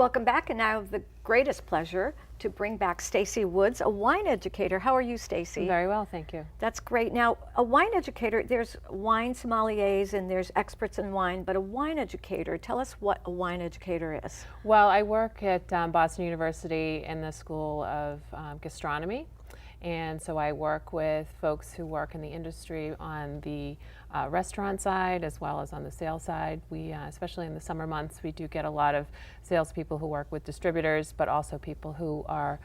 Welcome back, and now I have the greatest pleasure to bring back Stacy Woods, a wine educator. How are you, Stacy? Very well, thank you. That's great. Now, a wine educator, there's wine sommeliers and there's experts in wine, but a wine educator, tell us what a wine educator is. Well, I work at Boston University in the School of Gastronomy. And so I work with folks who work in the industry on the restaurant side as well as on the sales side. We, especially in the summer months, we do get a lot of salespeople who work with distributors, but also people who are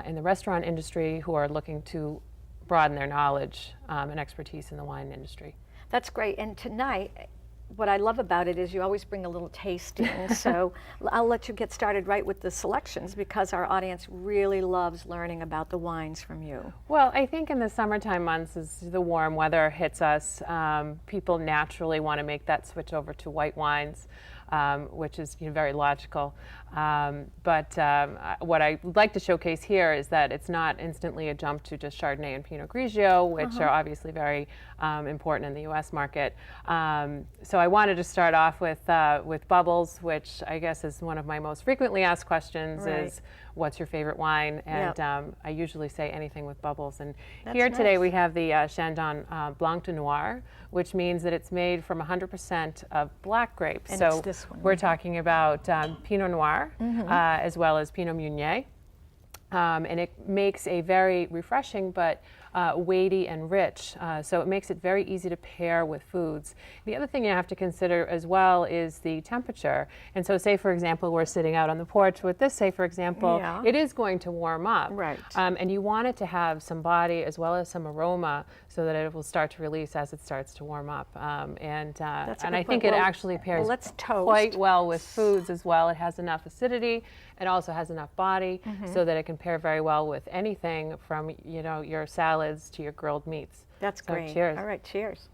in the restaurant industry who are looking to broaden their knowledge and expertise in the wine industry. That's great. And tonight, what I love about it is you always bring a little tasting. So I'll let you get started right with the selections because our audience really loves learning about the wines from you. Well, I think in the summertime months, as the warm weather hits us, people naturally want to make that switch over to white wines, which is very logical. But what I would like to showcase here is that it's not instantly a jump to just Chardonnay and Pinot Grigio, which are obviously very important in the U.S. market. So I wanted to start off with bubbles, which I guess is one of my most frequently asked questions is, what's your favorite wine? And I usually say anything with bubbles. And here today we have the Chandon Blanc de Noir, which means that it's made from 100% of black grapes. And so it's this one. We're talking about Pinot Noir as well as Pinot Meunier. And it makes a very refreshing but weighty and rich, so it makes it very easy to pair with foods. The other thing you have to consider as well is the temperature. And so say, for example, we're sitting out on the porch with this, say, for example, it is going to warm up. Right. And you want it to have some body as well as some aroma so that it will start to release as it starts to warm up. And I think it actually pairs quite well with foods as well. It has enough acidity. It also has enough body so that it can pair very well with anything from your salads to your grilled meats. That's great. Cheers. All right, cheers.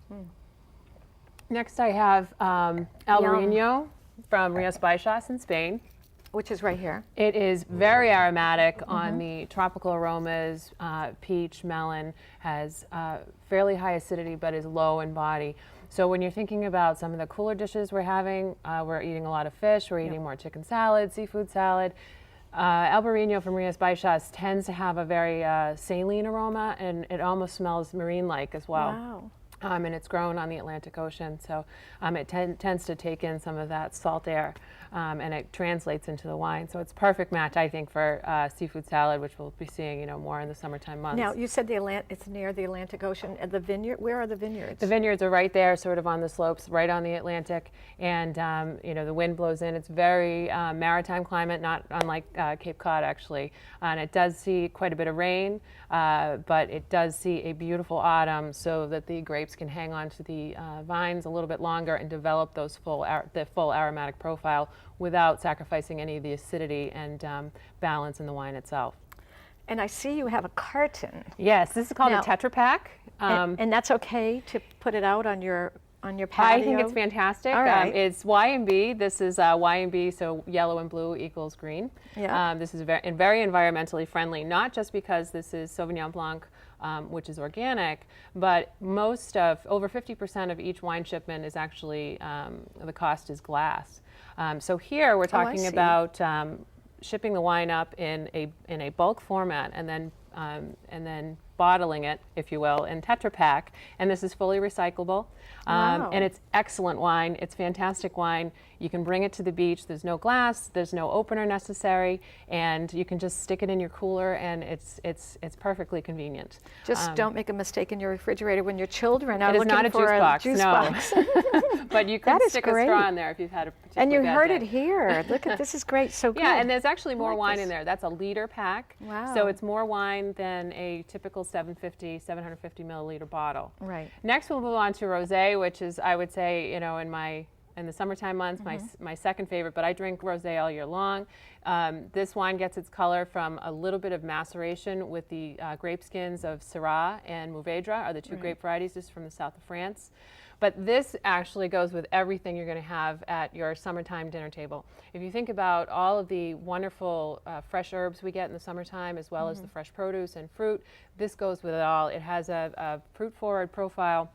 Next I have Albarino from Rías Baixas in Spain. Which is right here. It is very aromatic on the tropical aromas. Peach, melon, has fairly high acidity but is low in body. So when you're thinking about some of the cooler dishes we're having, we're eating a lot of fish, we're eating more chicken salad, seafood salad. Albarino from Rías Baixas tends to have a very saline aroma, and it almost smells marine-like as well. Wow. And it's grown on the Atlantic Ocean, so it tends to take in some of that salt air, and it translates into the wine. So it's a perfect match, I think, for seafood salad, which we'll be seeing, more in the summertime months. Now, you said it's near the Atlantic Ocean. The vineyard, where are the vineyards? The vineyards are right there, sort of on the slopes, right on the Atlantic, and the wind blows in. It's very maritime climate, not unlike Cape Cod, actually, and it does see quite a bit of rain, but it does see a beautiful autumn, so that the grapes can hang on to the vines a little bit longer and develop those the full aromatic profile without sacrificing any of the acidity and balance in the wine itself. And I see you have a carton. Yes, this is called a Tetra Pak. And that's okay to put it out on your patio? I think it's fantastic. All right. It's Y&B. This is Y&B, so yellow and blue equals green. Yeah. This is very environmentally friendly, not just because this is Sauvignon Blanc, which is organic, but over 50% of each wine shipment is actually, the cost is glass. So here we're talking about shipping the wine up in a bulk format and then bottling it, if you will, in Tetra Pak, and this is fully recyclable. And it's excellent wine. It's fantastic wine. You can bring it to the beach. There's no glass. There's no opener necessary, and you can just stick it in your cooler, and it's perfectly convenient. Just don't make a mistake in your refrigerator when your children are looking for a juice box. But you can stick a straw in there if you've had a particular And you bad heard day. it here. Look at this is great. So good. Yeah, and there's actually more wine in there. That's a liter pack. Wow. So it's more wine than a typical 750 milliliter bottle. Right. Next, we'll move on to rosé, which is, I would say, in the summertime months, my second favorite, but I drink rosé all year long. This wine gets its color from a little bit of maceration with the grape skins of Syrah and Mourvedre, are the two grape varieties just from the south of France. But this actually goes with everything you're going to have at your summertime dinner table. If you think about all of the wonderful fresh herbs we get in the summertime, as well as the fresh produce and fruit, this goes with it all. It has a fruit-forward profile,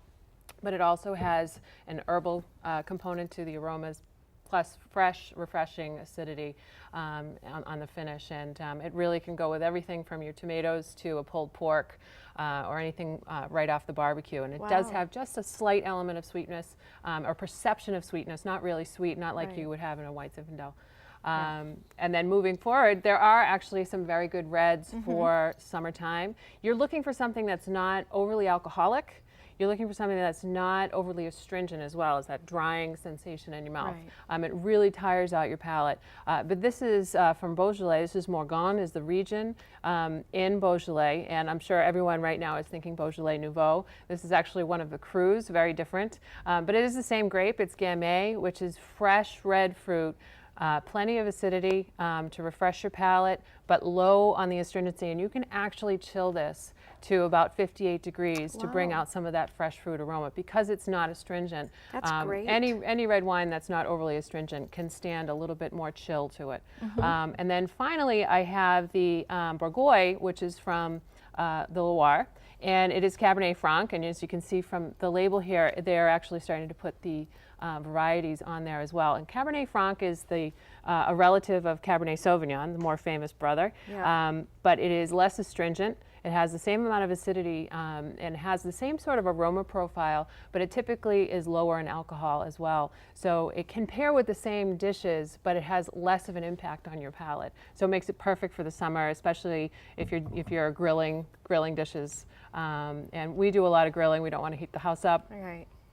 but it also has an herbal component to the aromas. plus fresh, refreshing acidity on the finish. And it really can go with everything from your tomatoes to a pulled pork or anything right off the barbecue. And it does have just a slight element of sweetness or perception of sweetness, not really sweet, not like you would have in a white Zinfandel. And then moving forward, there are actually some very good reds for summertime. You're looking for something that's not overly alcoholic. You're looking for something that's not overly astringent as well as that drying sensation in your mouth. It really tires out your palate. But this is from Beaujolais. This is Morgon is the region in Beaujolais. And I'm sure everyone right now is thinking Beaujolais Nouveau. This is actually one of the crus, very different. But it is the same grape. It's Gamay, which is fresh red fruit. Plenty of acidity to refresh your palate, but low on the astringency. And you can actually chill this to about 58 degrees to bring out some of that fresh fruit aroma because it's not astringent. That's great. Any red wine that's not overly astringent can stand a little bit more chill to it. And then finally, I have the Bourgogne, which is from the Loire. And it is Cabernet Franc, and as you can see from the label here, they're actually starting to put the varieties on there as well. And Cabernet Franc is a relative of Cabernet Sauvignon, the more famous brother, but it is less astringent. It has the same amount of acidity and has the same sort of aroma profile, but it typically is lower in alcohol as well. So it can pair with the same dishes, but it has less of an impact on your palate. So it makes it perfect for the summer, especially if you're grilling dishes. And we do a lot of grilling. We don't want to heat the house up.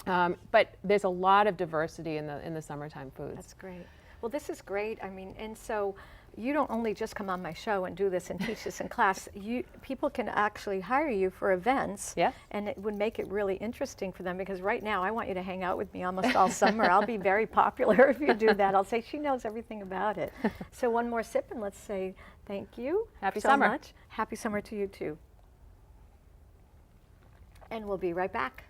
But there's a lot of diversity in the summertime foods. That's great. Well, this is great. I mean, and so you don't only just come on my show and do this and teach this in class. People can actually hire you for events, and it would make it really interesting for them because right now I want you to hang out with me almost all summer. I'll be very popular if you do that. I'll say she knows everything about it. So one more sip and let's say thank you. Happy so summer. Much. Happy summer to you too. And we'll be right back.